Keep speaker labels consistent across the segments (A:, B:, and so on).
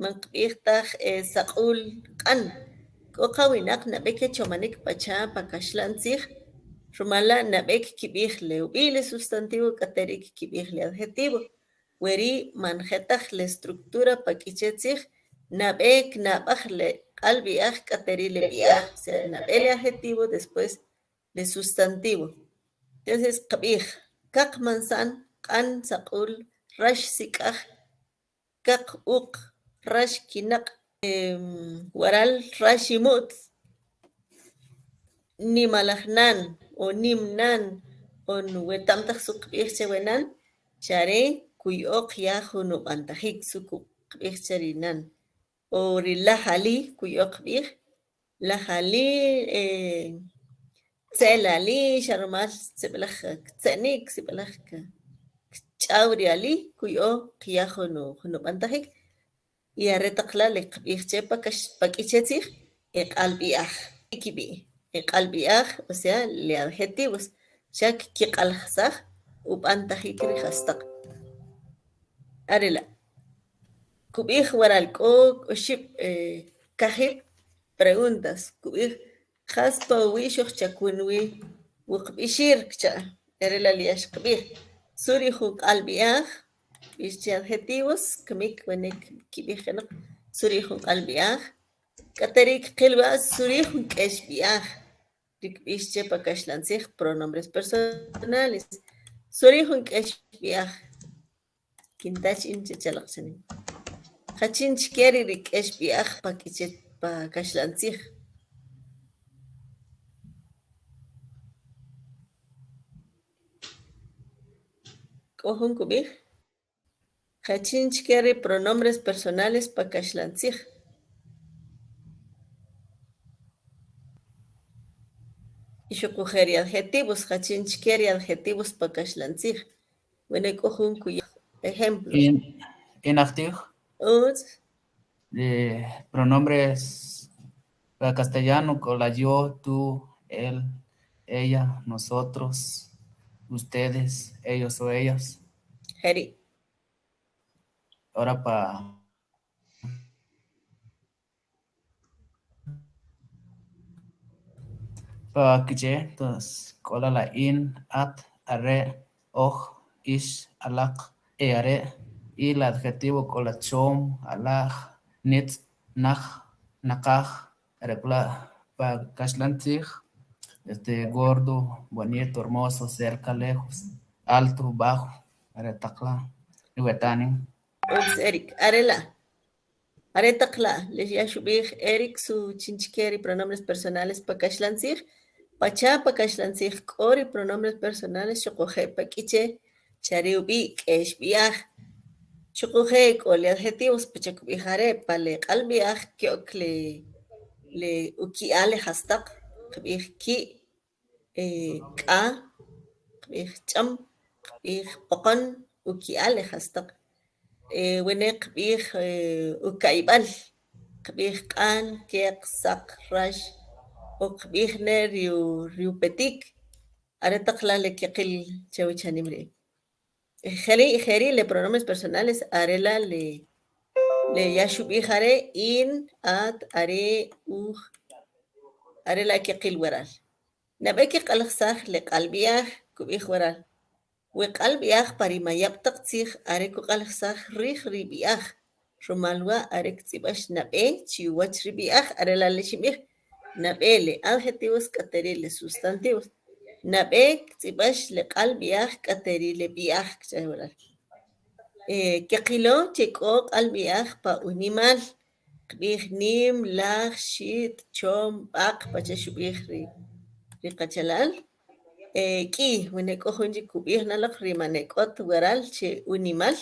A: manqb'ijtaj saq'ul q'an k'o qawinaq nab'ek chomanik pacha pakaxlantzij rimal la' nab'ek kib'ij li ub'ij li sustantivo k'atarik kib'ij li adjetivo weri manjetaj li estructura pak'ichetzij nab'ek nab'aj li q'alb'ej k'ateri li b'yaj o sea nab'ej li adjetivo después li sustantivo entonces qab'ij kaq mansan q'an saq'ul rax sik'aj kaq uq rax kinaq' waral rax imut nimalaj nan o nim nan o wetamtaj suq qb'ij chewenan chare kuy'oq ya jun ub'antajik suq qb'ij che rinan o rilaj ali kuy'oq b'ij laj ali tze'l ali xa' rimal tz'ib'ilaj ktze'nik sib'ilaj kch'aw ri ali kuy'oq ya jun ub'antajik y are' taq la' li qb'ij che pak'ichetzij q'alb'ej kib'ij q'alb'ej o sea li adjetivos xa' kiq'alajsaj ub'antajik ri jastaq are' la' kub'ij waral k'o oxib' kajib' preguntas kub'ij qas pawi' xojchakun wi wuqb'ixir cha' are' la' li xqb'ij suri jun q'alb'ej b'ix che adjetivos kimik wa'nek kib'ij jenaq suri jun q'alb'ej k'ateri qilb'a' suri jun k'exb'ej ri kb'ix che pakaxlantzij pronombres personales suri jun k'exb'ej kintach in chichalaq chanin jachin chikeri ri k'exb'ej pakaxlantzij k'o jun kub'ij jachin chikeri pronombres personales pakaxlantzij y xuqujeri adjetivos jachin chikeri adjetivos pakaxlantzij wene k'o jun kuyaj ejemplo
B: inactivo
A: utz
B: pronombres castellano con la yo, tú, él, ella, nosotros, ustedes, ellos o ellas.
A: Jeri.
B: Ahora para quiche, entonces, cola la in, at, are, oj, ish, alak, are, y el adjetivo con la chom, alaj, nit, nach, nakaj, arecula, para cashlantzig, gordo, bonito, hermoso, cerca, lejos, alto, bajo, aretacla, nuetanin.
A: Eric, arela. Aretacla, les ya shubig Eric su chinchkeri pronombres personales pakashlantzig, pacha pakashlantzig kori pronombres personales chocoje paquiche, chariubi, keshbiaj, chocoje koli adjetivos pachakubijare, pale kalbiaj, kiokle le ukiale hastaq, kbij ki, ka, kbij cham, kbij poqon, ukiale hastaq. wene qb'ij ukayb'al qb'ij q'an keq saq rax o qb'ij ne riu petik are' taq la' li keqil che'wa cha'nim ri' jeri li pronombres personales are' la' li ya xub'ij are' in, at, are', uj are' la' keqil waral nab'eey kiq'alajsaj li q'alb'ej kib'ij waral wi q'alb'ej parimayab' taq tziij are' kuq'alajsaj riij rib'ej rimal wa' are' ktz'ib'ax nab'eey chiwach rib'ej are' la' li xinb'ij nab'eey li adjetivos k'ateri li sustantivos nab'eey ktz'ib'ax li q'alb'ej k'ateri li b'ej kch'aj waral keqilo che k'o q'alb'ej pa unimal qb'ij nim, laj, xiit, chom, b'aq pacha xub'ij ri qachalal k'i wene k'o jun chik kub'ij naloq rimanek'ot waral che unimal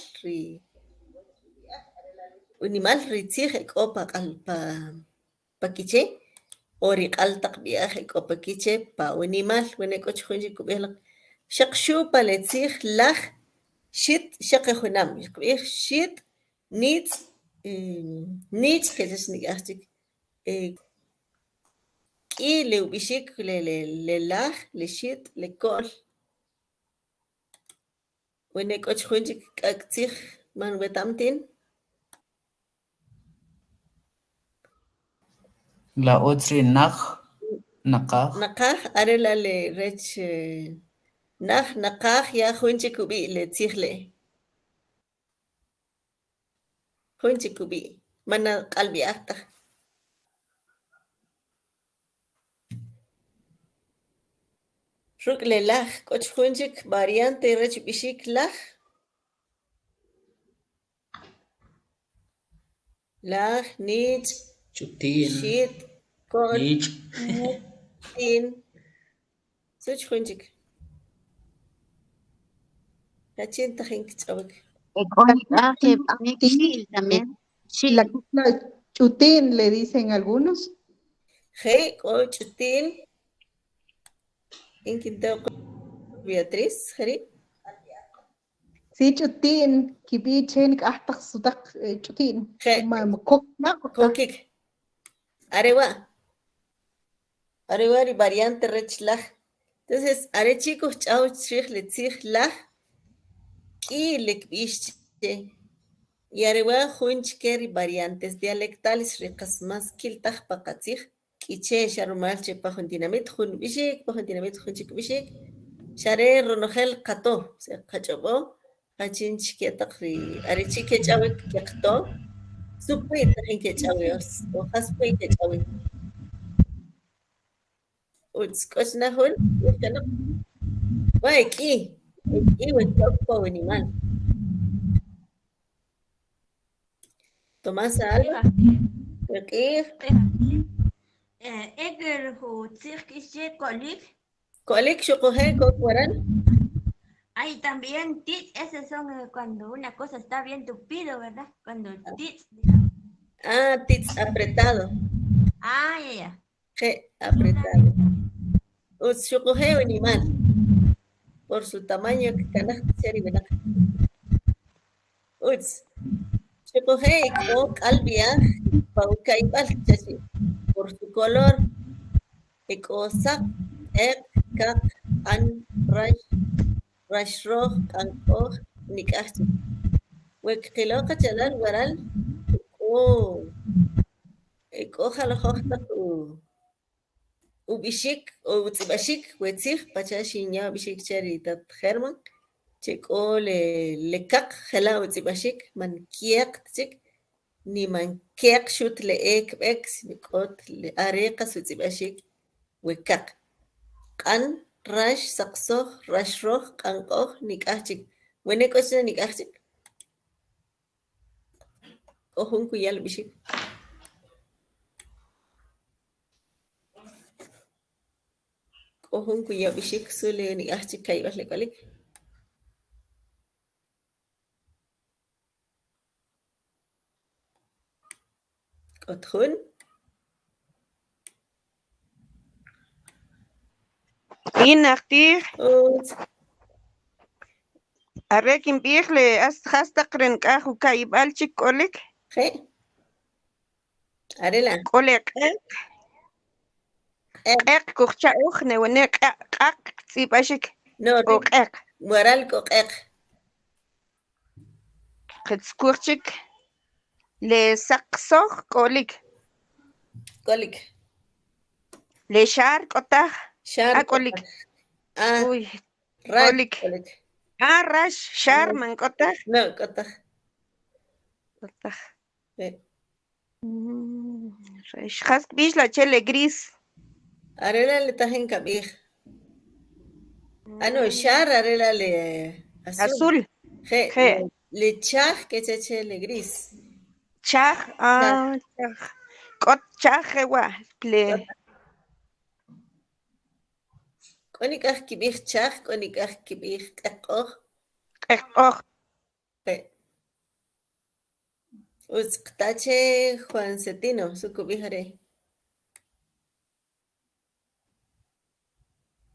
A: ri tziij k'o pa kiche o ri q'al taq b'ej k'o pa kiche pa unimal wene k'o jun chik kub'ij laq xaq xu' pa li tziij laj xiit xaqi junam qb'ij xiit niitz ke'ch'ex nik'yaj chik k'i li ub'ixiik li laj li xiit li ko'l wene k'o jun chik k'ak' tziij man wetamtin
B: La otri nakaj.
A: Nakaj, arela le rech nakaj ya junchi kubi le tzijle. Junchi kubi. Mana qalbi akta. Ruk le laj, koch junchik variante rech bishik laj. Laj, nich,
C: Chutin,
A: shit, kol,
C: nich,
A: tin. Such junchik. Hachin tajin kitzawik.
D: También. Sí.
E: La chutín le dicen algunos.
A: Hey, koch tin. En Quinteo Beatriz, Jari.
E: Sí, chutín, kibichen, hasta sutak chutín.
A: Hey. Kokik. Arewa. Arewa variante rech laj. Entonces, are chicos, chao, chich, le tzich laj. Y le kbishche. Y arewa junch keri variantes dialectales ricas más kiltaj pakatzich. Kiche sharumal che pajuntinamit, jun bishik, pajuntinamit, junchik bishik. Share ronojel kato, se kachobo. Hachin chiquiataqri, are chique chawik kiakto. Supui tajin que chawios, o haspui que chawi. Uts kosnahun, utkano. Waiki, wekokpo animal. Tomás Alba, Wekir,
D: Eger hu tzirkishe kolik.
A: Kolik Shokohe, Kokwaran.
D: Hay también tits, esos son cuando una cosa está bien tupido, ¿verdad? Cuando tits.
A: Ah, tits apretado.
D: Ah, ya.
A: G, apretado. Uts Shokohe animal. Por su tamaño que canaj seri venak. Uts. Shokohe Kok Albia, Paukaibal Chachi. Por su color. Ekosak, Ek, Kak, An, Rash, Rashroh, Kankoj, Nikachi. Wekkiloka Chalal Waral. Oh. Jalojota Ubishik, o Utzibashik, Wetzich, Pachashinya Bishik Cherry, that Herman. Check all le kak, Hela Utzibashik, man kiek, chick. Ni man kiek shoot le ek, ex, Nikot, le arekas Utzibashik, Wekak. Kan, Rash, Saksoh, Rashroh, Kankoh, Nikachik. When a question Nikachik. Ohun Kuyal Bishik. Ohun kuya bishik sule ni ahchi kaibas le kalik. Othun.
F: Inaktir
A: Ut.
F: arekin birle hasta kren kahu kaibal chikolik
A: He. Arela.
F: kolek ek kucha uchne wene kak sibashik
A: No,
F: ok
A: moral kokek.
F: kitskurchik le saksoh kolik
A: Kolik.
F: le shar kota
A: Shar.
F: kolik
A: Ah,
F: uy
A: kolik.
F: rash shar man kota
A: No, kotak. He.
F: rash khas bishla chele gris
A: Arela le tajen kabir. Ah, no, shar arela le azul. He. Le chaj que cheche le gris.
F: chaj kot chaj wa ple
A: Konikaj kibir chaj, konikaj kibir kakoh.
F: oh
A: He. Uzqtache Juan Cetino, su cubijare.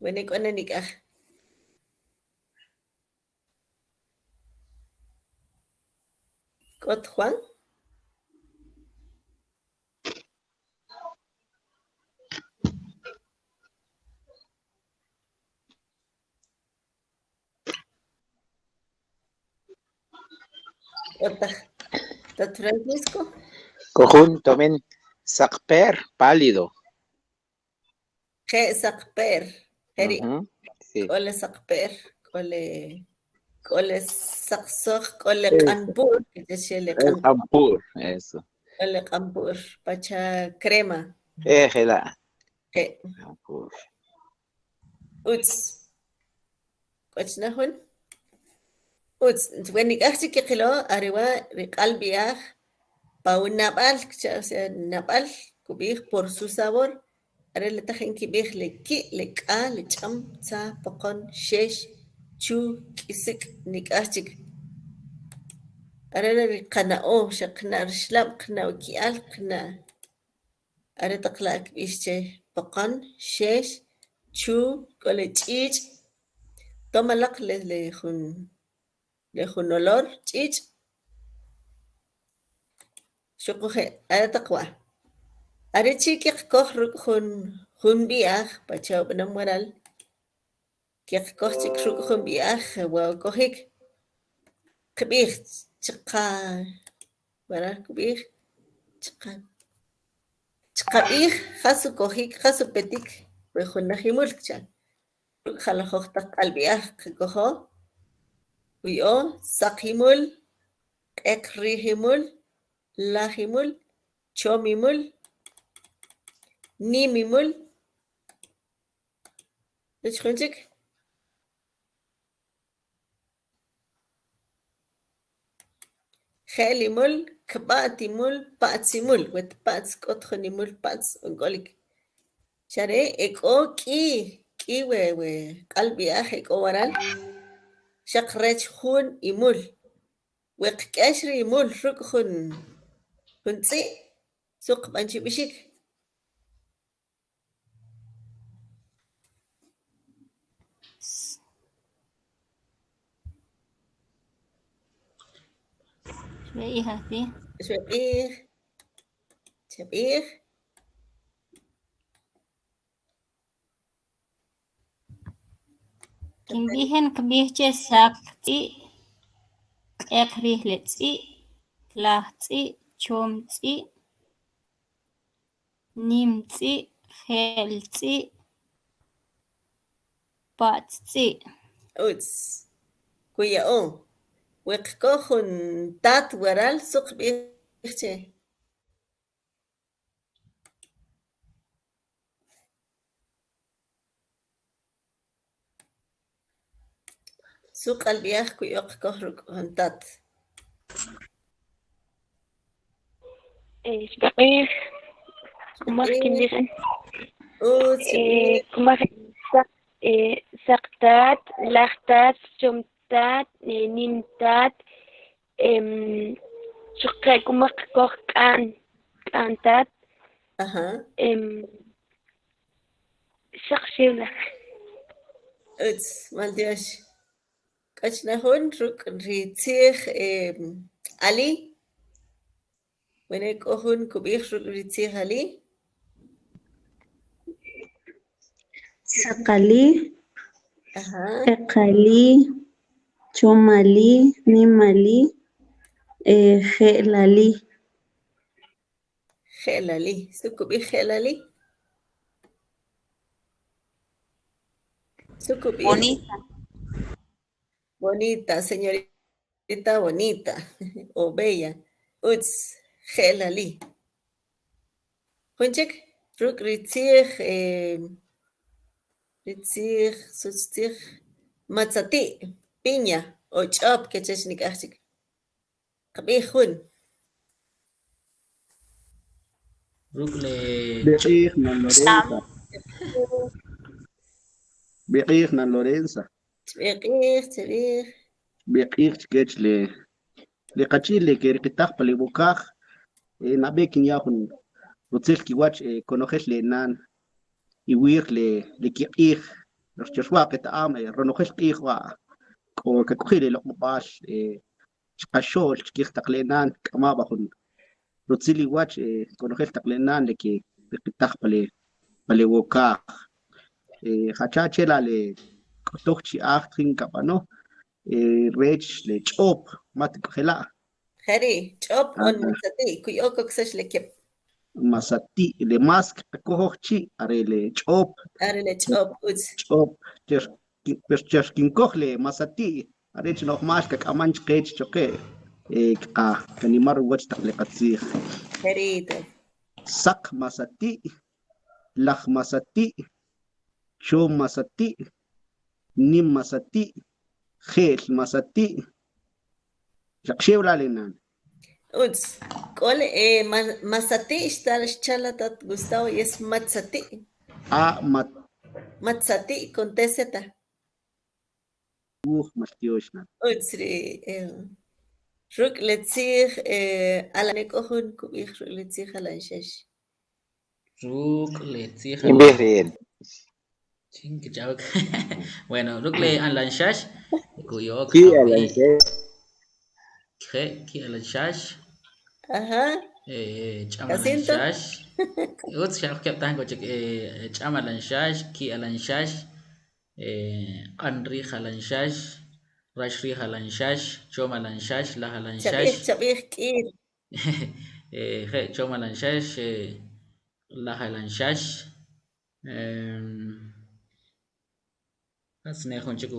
A: Wene con nikaj. Kot Juan. Ota. Tot Francisco.
G: Conjunto, men.
C: Sakper, pálido.
A: Je sakper. Heri.
C: Ujú, sí.
A: Kole sakper. Kole saksok. Kole
C: Eso.
A: kanpur. Kole
C: Es ampur, eso.
A: kanpur. Pacha crema.
C: Ejela.
A: Je.
C: Ampur.
A: Uts. Kochnahun. Uts. When ikahsi kikilo. Arriba. Rikalbiach. Pa un napal. O sea, napal. Kubich por su sabor. Are le tajen kibich le ki le ka le cham tsa pokon shesh chu kisik nikachik. Are le qana o shaqna rishlab qna kial qna. Are taqla kibishche pokon shesh chu kole chich. Toma laq le jun olor chich. Shukuhe are taqwa. Are chiki koh jun biach pachaw namoral. كيف كوختك شو كخون بياخ وكوهيك كبيخ تقا ورا كبيخ تقا بيخ خاصو كوهيك خاصو بديك ويخون نخي ملك خلا خوختك البياخ كوهو ويو ساقيمول اكريهيمول لاهيمول تشوميمول نيميمول ايش خنجك خالي مول كباتي مول باتسي مول وتباتس كوتخني مول باتس ونقولك شاري اكو كي و قلبي اخي اكو ورال شقريش خون يمول وقكاشري يمول شك خون تسي سوق بانشي بشيك
G: شوي هاتي
A: شبيخ
G: كنبيهن كبيه ساقتي اكريه لتسي كلاهتي چومتي نيمتي خيلتي باتتي
A: اوتس كويا او وقكو خون تات ورال سوق بيخشي سوق البياخ كو يوق كهرك هنتات
H: شبقيخ ومخكين ديخن كمخ سقتات لاختات شمتات نيمتات شقي كمخ كوخ كانتات
A: اها
H: شخشيلة
A: اوتس مالدياش كاشنا هون ريتيخ علي وينك هون كبيخ ريتيخ علي
I: سقلي
A: اها
I: اقلي چومالي نيمالي خيلالي
A: خيلالي سوكو بي خيلالي سوكو بي bonita señorita bonita o bella uts خيلالي هونجك روك ريتيخ سوستيخ ماتساتي بينيا او چاب كتشنك احتك قبيخون
J: بقيخ من لورينسا بقيخ من لورينسا
A: تبيخ
J: بقيخ تكيتش لقاتشيل لكيري تقبل بوكاخ نابيكين ياخن وتسيخ كي واتش كونوخش لنان يوير لكيخ رشتشوا قطعام رنوخش قيخ وا كوكخيلي لقمباش قشول كيخ تقلينان كما باخن روتسيلي واتش كونوخش تقلينان لكي تقبل بوكاخ خاتشاتشلا كتوخشي اختين كابانو ريتش لچوب مات خلا
A: خري چوب اون ماتساتي كيوكو كسش لكيب
J: masati le mask cojochi are le chop
A: Arele chop uts.
J: chop per kinkohle masati are chno mas ka amanch kech choke ka kanimar wach takle katsir
A: Perito.
J: sak masati lach masati chom masati nim masati khel masati shakshewla lenan
A: Uts. Cole masati está chalatat Gustavo y es matsati.
J: mat
A: Matsati con TZ.
J: mastioshna
A: Uts ruk letzich alanek ohun kubich ruk letzich alanshesh.
B: Ruk le tsih
C: Imberen.
B: Ching que chao. Bueno, ruk le an lanshash. Kuyo
C: Ki alanche.
B: ki alanshash.
A: Ajá.
B: Chama
A: Jacinto.
B: lanshash. Uts shaq kep tan ko chama lanshash, ki alanshash. Anri halanshash. Rashri halanshash, choma lanshash, la halanshash.
A: Chabich kir.
B: Choma lanshash, la halanshash. Asne khon chiku